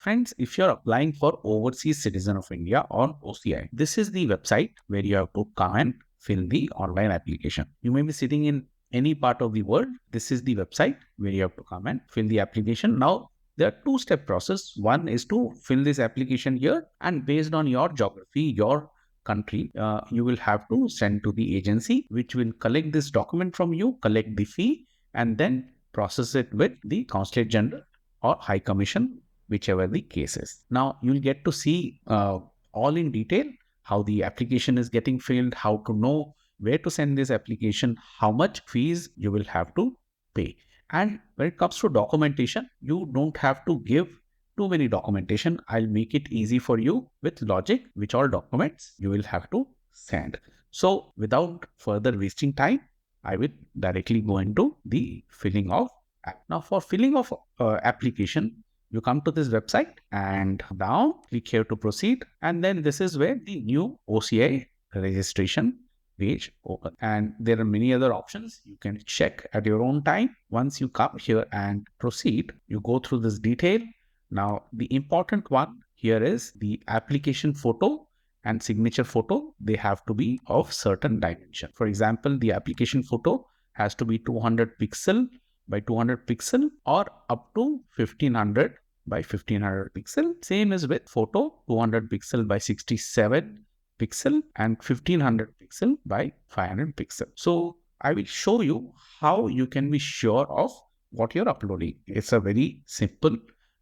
Friends, if you're applying for Overseas Citizen of India or OCI, this is the website where you have to come and fill the online application. You may be sitting in any part of the world. This is the website where you have to come and fill the application. Now, there are two-step process. One is to fill this application here, and based on your geography, your country, you will have to send to the agency, which will collect this document from you, collect the fee, and then process it with the Consulate General or High Commission, whichever the case is. Now you'll get to see all in detail how the application is getting filled, how to know where to send this application, how much fees you will have to pay. And when it comes to documentation, you don't have to give too many documentation. I'll make it easy for you with logic, which all documents you will have to send. So without further wasting time, I will directly go into the filling of app. Now for filling of application, you come to this website and now click here to proceed. And then this is where the new OCI registration page open. And there are many other options you can check at your own time. Once you come here and proceed, you go through this detail. Now, the important one here is the application photo and signature photo. They have to be of certain dimension. For example, the application photo has to be 200 pixel by 200 pixel or up to 1500 by 1500 pixel. Same as with photo, 200 pixel by 67 pixel and 1500 pixel by 500 pixel. So I will show you how you can be sure of what you're uploading. It's a very simple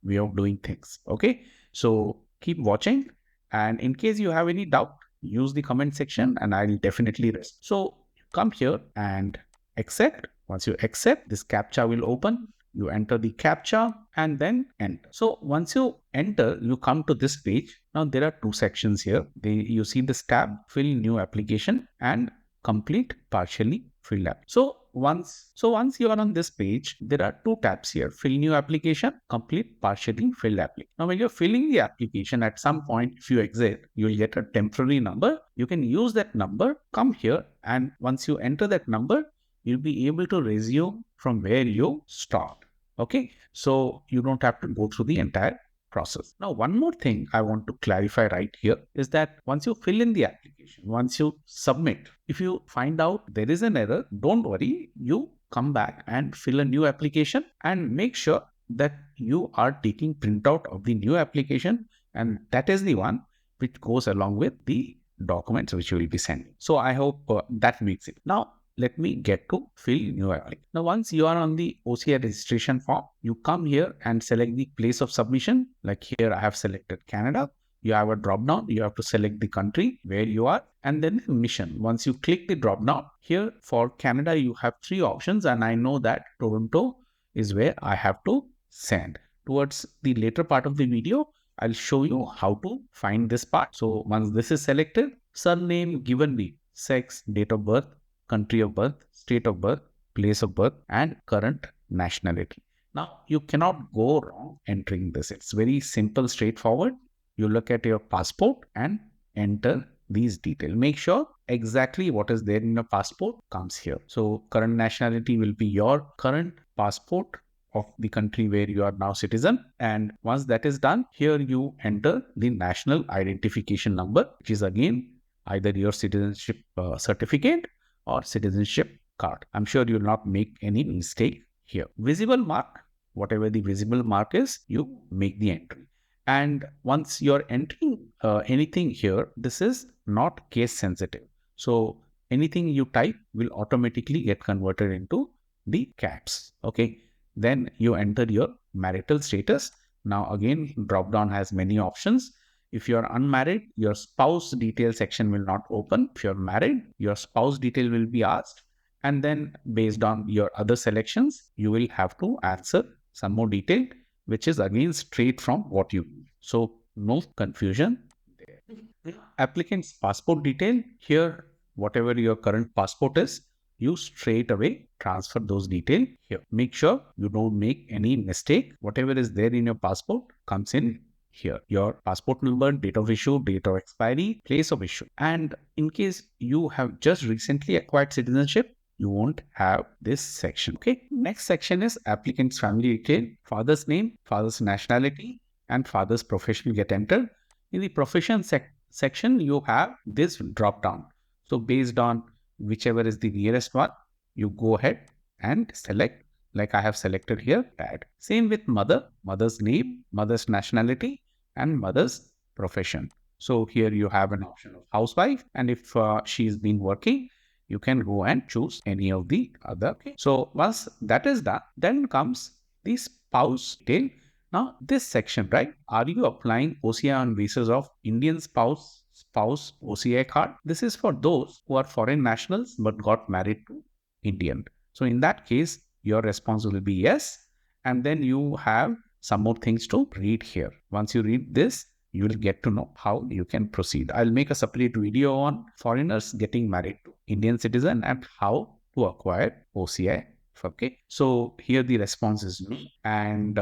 way of doing things. Okay, so keep watching, and in case you have any doubt, use the comment section and I'll definitely respond. So come here and accept. Once you accept, this CAPTCHA will open. You enter the CAPTCHA and then enter. So once you enter, you come to this page. Now there are two sections here. You see this tab, fill new application and complete partially filled app. So once you are on this page, there are two tabs here, fill new application, complete partially filled application. Now when you're filling the application, at some point, if you exit, you'll get a temporary number. You can use that number, come here, and once you enter that number, you'll be able to resume from where you start. Okay, so you don't have to go through the entire process. Now, one more thing I want to clarify right here is that once you fill in the application, once you submit, if you find out there is an error, don't worry, you come back and fill a new application and make sure that you are taking printout of the new application, and that is the one which goes along with the documents which you will be sending. So I hope that makes it. Now, let me get to fill new application. Now, once you are on the OCI registration form, you come here and select the place of submission. Like here, I have selected Canada. You have a drop down. You have to select the country where you are and then mission. Once you click the drop down here for Canada, you have three options. And I know that Toronto is where I have to send. Towards the later part of the video, I'll show you how to find this part. So once this is selected, surname, given name, sex, date of birth, country of birth, state of birth, place of birth, and current nationality. Now, you cannot go wrong entering this. It's very simple, straightforward. You look at your passport and enter these details. Make sure exactly what is there in your passport comes here. So current nationality will be your current passport of the country where you are now citizen. And once that is done, here you enter the national identification number, which is again either your citizenship certificate or citizenship card. I'm sure you'll not make any mistake here. Visible mark, whatever the visible mark is, you make the entry. And once you're entering anything here, this is not case sensitive. So anything you type will automatically get converted into the caps. Okay. Then you enter your marital status. Now again, drop down has many options. If you're unmarried, your spouse detail section will not open. If you're married, your spouse detail will be asked. And then based on your other selections, you will have to answer some more detail, which is again straight from what you need. So no confusion there. Applicant's passport detail. Here, whatever your current passport is, you straight away transfer those details here. Make sure you don't make any mistake. Whatever is there in your passport comes in here. Your passport number, date of issue, date of expiry, place of issue. And in case you have just recently acquired citizenship, you won't have this section. Okay. Next section is applicant's family detail, father's name, father's nationality, and father's profession get entered. In the profession section, you have this drop down. So based on whichever is the nearest one, you go ahead and select, like I have selected here, add. Same with mother, mother's name, mother's nationality, and mother's profession. So here you have an option of housewife, and if she's been working, you can go and choose any of the other. Okay. So once that is done, then comes the spouse detail. Now this section, right? Are you applying OCI on basis of Indian spouse OCI card? This is for those who are foreign nationals but got married to Indian. So in that case, your response will be yes. And then you have some more things to read here. Once you read this, you will get to know how you can proceed. I'll make a separate video on foreigners getting married to Indian citizen and how to acquire OCI. Okay, so here the response is me, and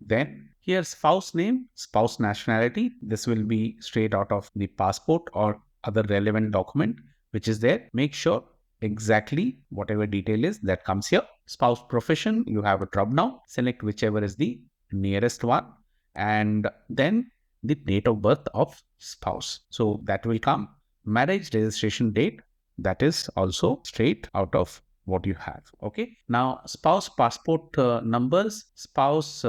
then here spouse name, spouse nationality. This will be straight out of the passport or other relevant document which is there. Make sure exactly whatever detail is that comes here. Spouse profession, you have a drop down, select whichever is the nearest one, and then the date of birth of spouse. So that will come. Marriage registration date, that is also straight out of what you have. Okay. Now spouse passport numbers, spouse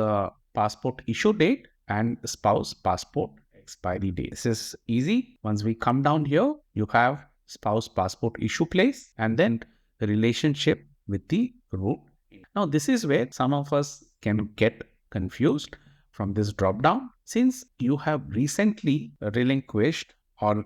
passport issue date, and spouse passport expiry date. This is easy. Once we come down here, you have spouse passport issue place and then the relationship with the root. Now this is where some of us can get confused from this drop down. Since you have recently relinquished or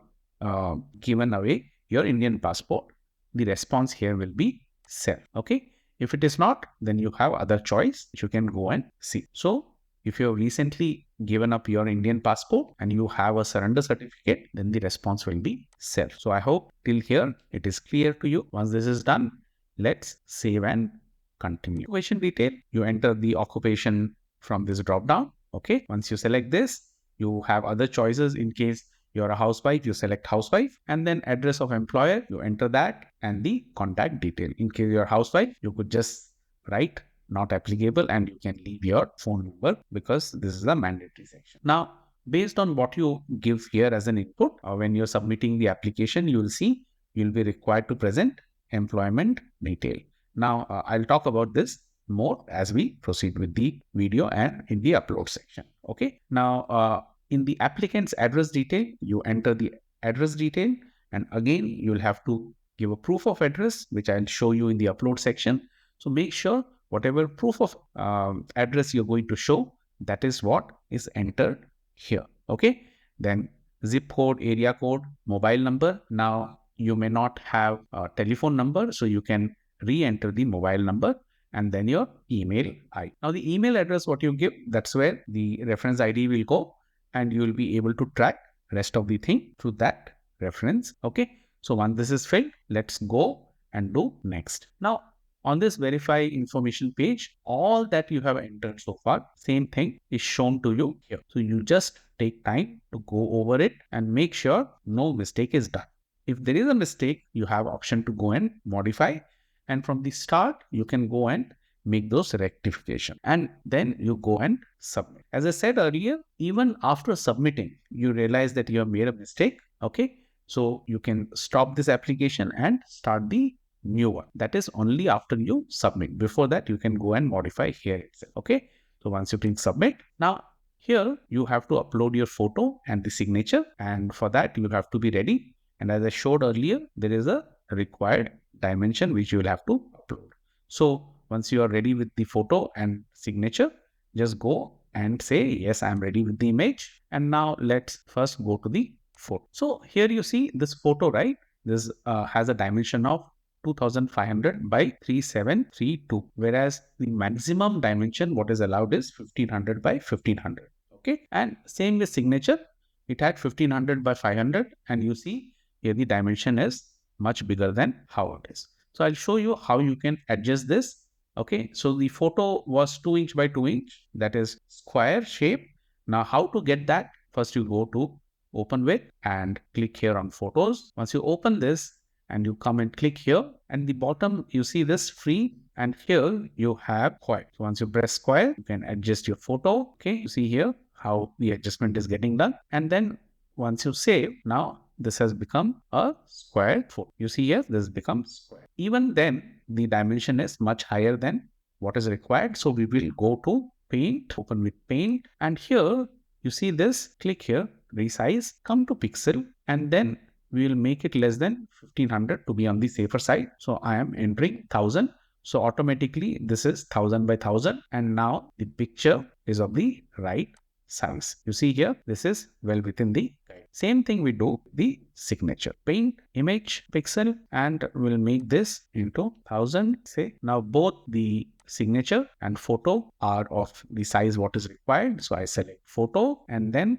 given away your Indian passport, the response here will be self. Okay. If it is not, then you have other choice which you can go and see. So if you have recently given up your Indian passport and you have a surrender certificate, then the response will be self. So I hope till here it is clear to you. Once this is done, let's save and continue. Occupation detail, you enter the occupation from this drop down. Okay. Once you select this, you have other choices. In case you're a housewife, you select housewife, and then address of employer, you enter that, and the contact detail. In case you're a housewife, you could just write not applicable and you can leave your phone number because this is a mandatory section. Now, based on what you give here as an input, when you're submitting the application, you will see you'll be required to present employment detail. Now, I'll talk about this more as we proceed with the video and in the upload section. Okay. Now, in the applicant's address detail, you enter the address detail, and again, you'll have to give a proof of address, which I'll show you in the upload section. So make sure whatever proof of address you're going to show, that is what is entered here. Okay. Then zip code, area code, mobile number. Now you may not have a telephone number, so you can re-enter the mobile number and then your email ID. Now the email address, what you give, that's where the reference ID will go, and you will be able to track rest of the thing through that reference. Okay. So once this is filled, let's go and do next. Now, on this verify information page, all that you have entered so far, same thing is shown to you here. So you just take time to go over it and make sure no mistake is done. If there is a mistake, you have option to go and modify. And from the start, you can go and make those rectification and then you go and submit. As I said earlier, even after submitting, you realize that you have made a mistake. Okay. So you can stop this application and start the new one. That is only after you submit. Before that, you can go and modify here itself. Okay. So once you click submit, now here you have to upload your photo and the signature. And for that, you have to be ready. And as I showed earlier, there is a required dimension which you will have to upload. So once you are ready with the photo and signature, just go and say, yes, I'm ready with the image. And now let's first go to the photo. So here you see this photo, right? This has a dimension of 2500 by 3732, whereas the maximum dimension what is allowed is 1500 by 1500. Okay. And same with signature, it had 1500 by 500, and you see here the dimension is much bigger than how it is. So I'll show you how you can adjust this. Okay, so the photo was 2 inch by 2 inch, that is square shape. Now how to get that? First you go to open with and click here on photos. Once you open this and you come and click here, and the bottom you see this free, and here you have square. So once you press square, you can adjust your photo. Okay, you see here how the adjustment is getting done. And then once you save, now this has become a square photo. You see here, this becomes square. Even then, the dimension is much higher than what is required. So we will go to Paint, open with Paint, and here you see this, click here, resize, come to pixel, and then we will make it less than 1500 to be on the safer side. So I am entering 1000. So automatically this is 1000 by 1000, and now the picture is of the right size. You see here, this is well within the guide. Same thing we do the signature. Paint, image, pixel, and we'll make this into 1000. Say now both the signature and photo are of the size what is required. So I select photo and then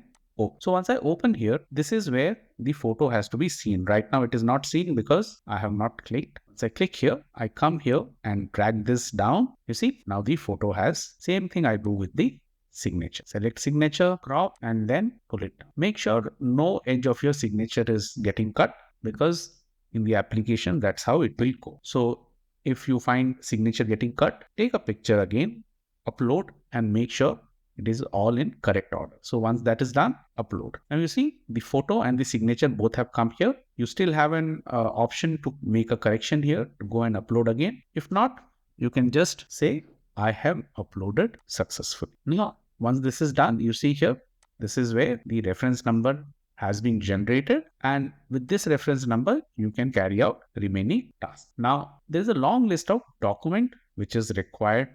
so once I open here, this is where the photo has to be seen. Right now it is not seen because I have not clicked. Once I click here, I come here and drag this down. You see, now the photo has same thing I do with the signature. Select signature, crop, and then pull it down. Make sure no edge of your signature is getting cut, because in the application, that's how it will go. So if you find signature getting cut, take a picture again, upload, and make sure it is all in correct order. So once that is done, upload. Now you see the photo and the signature both have come here. You still have an option to make a correction here, to go and upload again. If not, you can just say, I have uploaded successfully. Now, once this is done, you see here, this is where the reference number has been generated. And with this reference number, you can carry out remaining tasks. Now, there's a long list of document which is required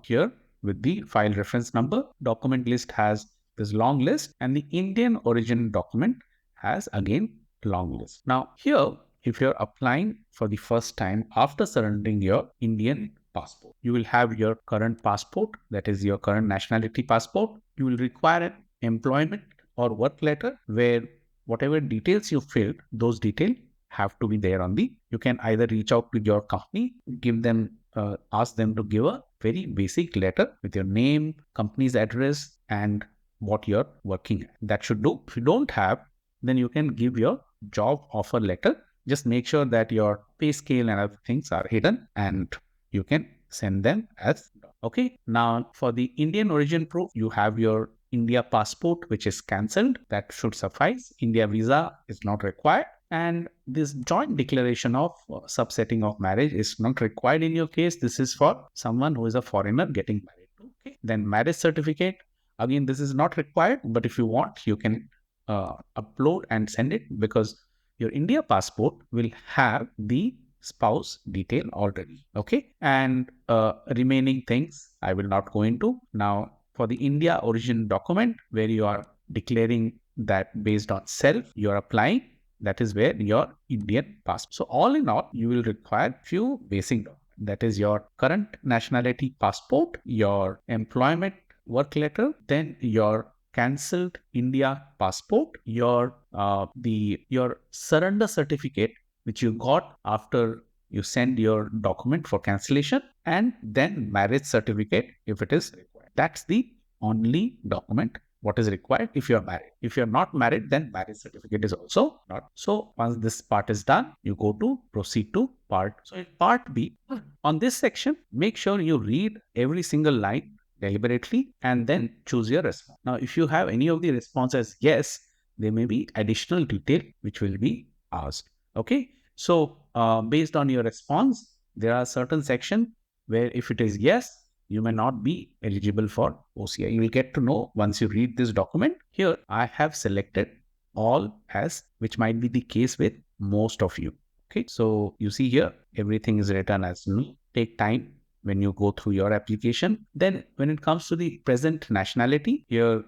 here. With the file reference number, document list has this long list, and the Indian origin document has again long list. Now here, if you're applying for the first time after surrendering your Indian passport, you will have your current passport, that is your current nationality passport. You will require an employment or work letter where whatever details you filled, those details have to be there on the. You can either reach out to your company, give them, ask them to give a very basic letter with your name, company's address, and what you're working at. That should do. If you don't have, then you can give your job offer letter. Just make sure that your pay scale and other things are hidden, and you can send them as. Okay. Now for the Indian origin proof, you have your India passport, which is cancelled. That should suffice. India visa is not required. And this joint declaration of subsetting of marriage is not required in your case. This is for someone who is a foreigner getting married. Okay. Then marriage certificate. Again, this is not required, but if you want, you can upload and send it, because your India passport will have the spouse detail already. Okay. And remaining things I will not go into. Now, for the India origin document, where you are declaring that based on self, you are applying, that is where your Indian passport. So all in all, you will require few basic documents. That is your current nationality passport, your employment work letter, then your cancelled India passport, your surrender certificate, which you got after you send your document for cancellation, and then marriage certificate if it is required. That's the only document what is required if you are married. If you are not married, then marriage certificate is also not. So once this part is done, you go to proceed to part. So in part B, on this section, make sure you read every single line deliberately and then choose your response. Now, if you have any of the responses yes, there may be additional detail which will be asked. Okay. So based on your response, there are certain sections where if it is yes, you may not be eligible for OCI. You will get to know once you read this document. Here, I have selected all as, which might be the case with most of you. Okay, so you see here, everything is written as no. Take time when you go through your application. Then when it comes to the present nationality, your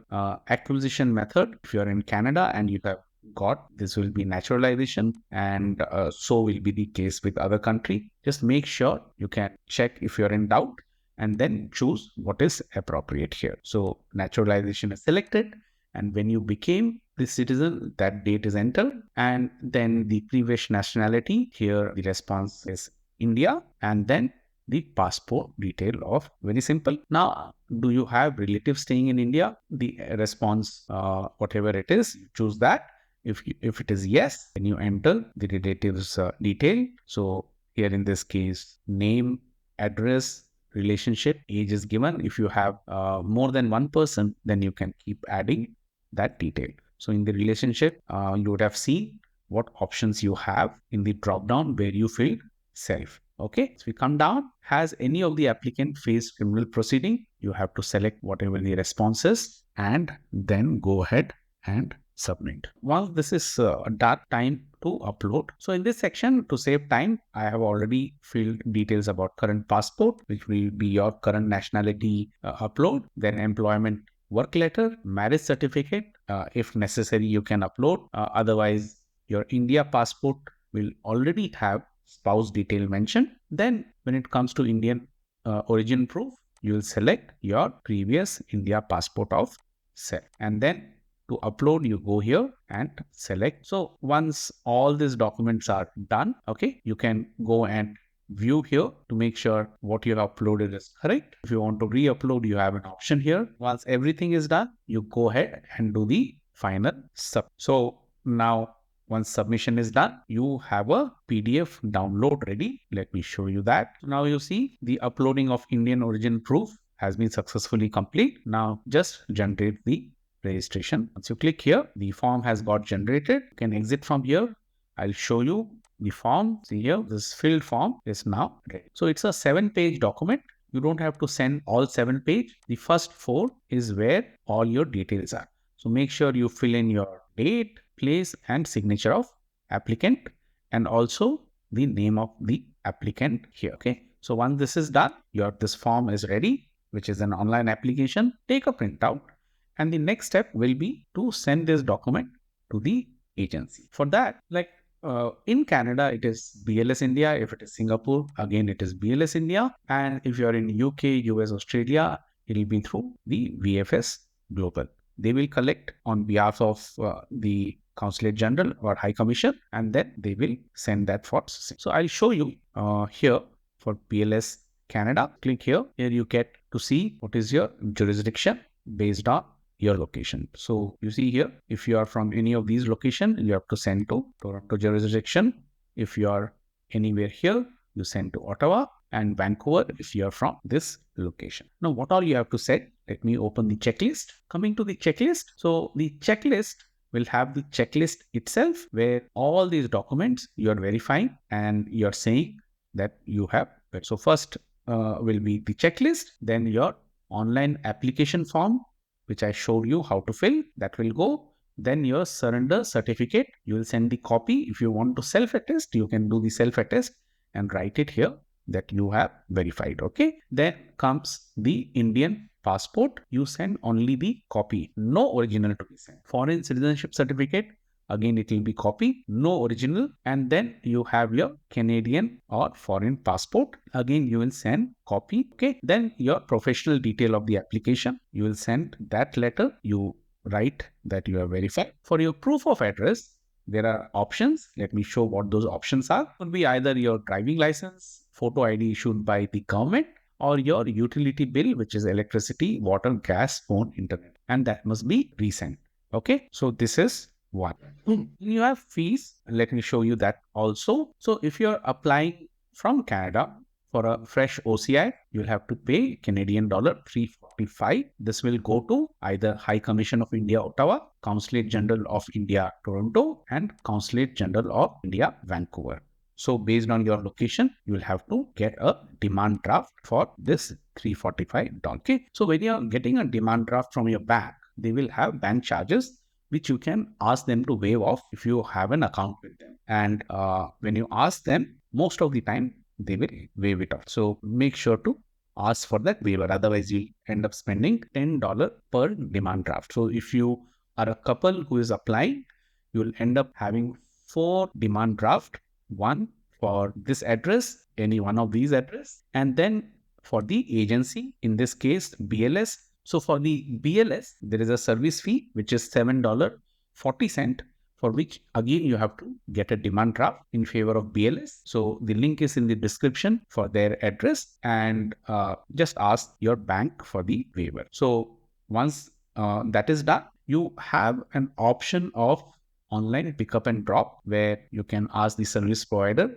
acquisition method, if you're in Canada and you have got, this will be naturalization, and so will be the case with other country. Just make sure you can check if you're in doubt, and then choose what is appropriate here. So naturalization is selected, and when you became the citizen, that date is entered, and then the previous nationality, here the response is India, and then the passport detail of, very simple. Now, do you have relatives staying in India? The response, whatever it is, choose that. If it is yes, then you enter the relatives detail. So here in this case, name, address, relationship, age is given. If you have more than one person, then you can keep adding that detail. So in the relationship, you would have seen what options you have in the drop down where you fill self. Okay, so we come down. Has any of the applicant faced criminal proceeding? You have to select whatever the response is and then go ahead and submit. Once this is done, time to upload. So in this section, to save time, I have already filled details about current passport, which will be your current nationality upload, then employment work letter, marriage certificate. If necessary, you can upload. Otherwise, your India passport will already have spouse detail mentioned. Then when it comes to Indian origin proof, you will select your previous India passport of self. And then to upload, you go here and select. So once all these documents are done, okay, you can go and view here to make sure what you have uploaded is correct. If you want to re-upload, you have an option here. Once everything is done, you go ahead and do the final sub. So now once submission is done, you have a PDF download ready. Let me show you that. Now you see the uploading of Indian origin proof has been successfully complete. Now just generate the registration. Once you click here, the form has got generated. You can exit from here. I'll show you the form. See here, this filled form is now ready. So it's a 7-page document. You don't have to send all 7 pages. The first 4 is where all your details are. So make sure you fill in your date, place and signature of applicant and also the name of the applicant here. Okay. So once this is done, this form is ready, which is an online application. Take a printout. And the next step will be to send this document to the agency. For that, in Canada, it is BLS India. If it is Singapore, again, it is BLS India. And if you are in UK, US, Australia, it will be through the VFS Global. They will collect on behalf of the Consulate General or High Commission, and then they will send that for processing. So I'll show you here for BLS Canada. Click here. Here you get to see what is your jurisdiction based on your location. So you see here, if you are from any of these locations, you have to send to Toronto jurisdiction. If you are anywhere here, you send to Ottawa, and Vancouver if you are from this location. Now, what all you have to set? Let me open the checklist. Coming to the checklist. So the checklist will have the checklist itself where all these documents you are verifying and you are saying that you have. So first will be the checklist, then your online application form, which I showed you how to fill, that will go. Then your surrender certificate, you will send the copy. If you want to self-attest, you can do the self-attest and write it here that you have verified. Okay. Then comes the Indian passport. You send only the copy, no original to be sent. Foreign citizenship certificate, again it will be copy, no original. And then you have your Canadian or foreign passport. Again, you will send copy. Okay. Then your professional detail of the application, you will send that letter. You write that you are verified. For your proof of address, there are options. Let me show what those options are. It could be either your driving license, photo ID issued by the government, or your utility bill, which is electricity, water, gas, phone, internet. And that must be recent. Okay. So this is one. You have fees. Let me show you that also. So if you're applying from Canada for a fresh OCI, you'll have to pay Canadian dollar 345. This will go to either High Commission of India, Ottawa, Consulate General of India, Toronto, and Consulate General of India, Vancouver. So based on your location, you will have to get a demand draft for this $345. Okay. So when you're getting a demand draft from your bank, they will have bank charges, which you can ask them to waive off if you have an account with them. And when you ask them, most of the time, they will waive it off. So make sure to ask for that waiver. Otherwise, you'll end up spending $10 per demand draft. So if you are a couple who is applying, you'll end up having 4 demand draft, one for this address, any one of these address, and then for the agency, in this case, BLS. So for the BLS, there is a service fee, which is $7.40, for which again you have to get a demand draft in favor of BLS. So the link is in the description for their address, and just ask your bank for the waiver. So once that is done, you have an option of online pickup and drop, where you can ask the service provider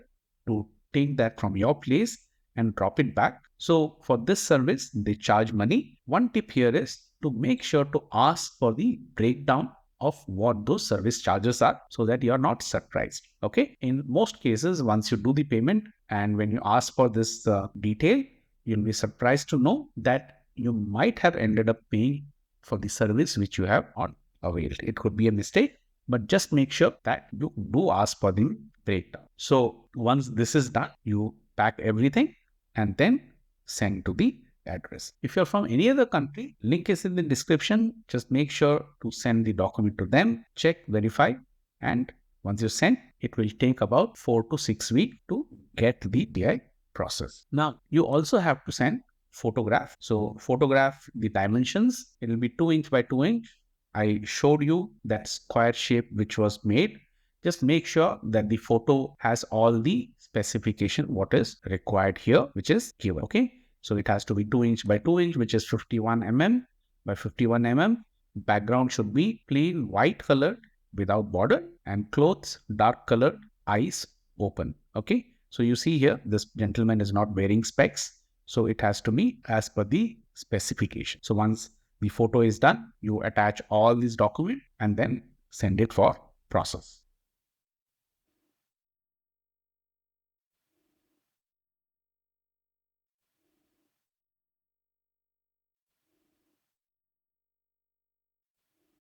to take that from your place and drop it back So for this service, they charge money. One tip here is to make sure to ask for the breakdown of what those service charges are so that you are not surprised. Okay. In most cases, once you do the payment and when you ask for this detail, you'll be surprised to know that you might have ended up paying for the service which you have not availed. It could be a mistake, but just make sure that you do ask for the breakdown. So once this is done, you pack everything and then send to the address. If you're from any other country, link is in the description. Just make sure to send the document to them, check, verify, and once you send, it will take about 4 to 6 weeks to get the DI process. Now, you also have to send photograph. So photograph the dimensions. It will be 2" by 2". I showed you that square shape which was made. Just make sure that the photo has all the specification what is required here, which is given. Okay. So it has to be 2" by 2", which is 51 mm by 51 mm. Background should be plain white colored without border and clothes dark colored, eyes open. Okay. So you see here, this gentleman is not wearing specs. So it has to be as per the specification. So once the photo is done, you attach all these documents and then send it for process.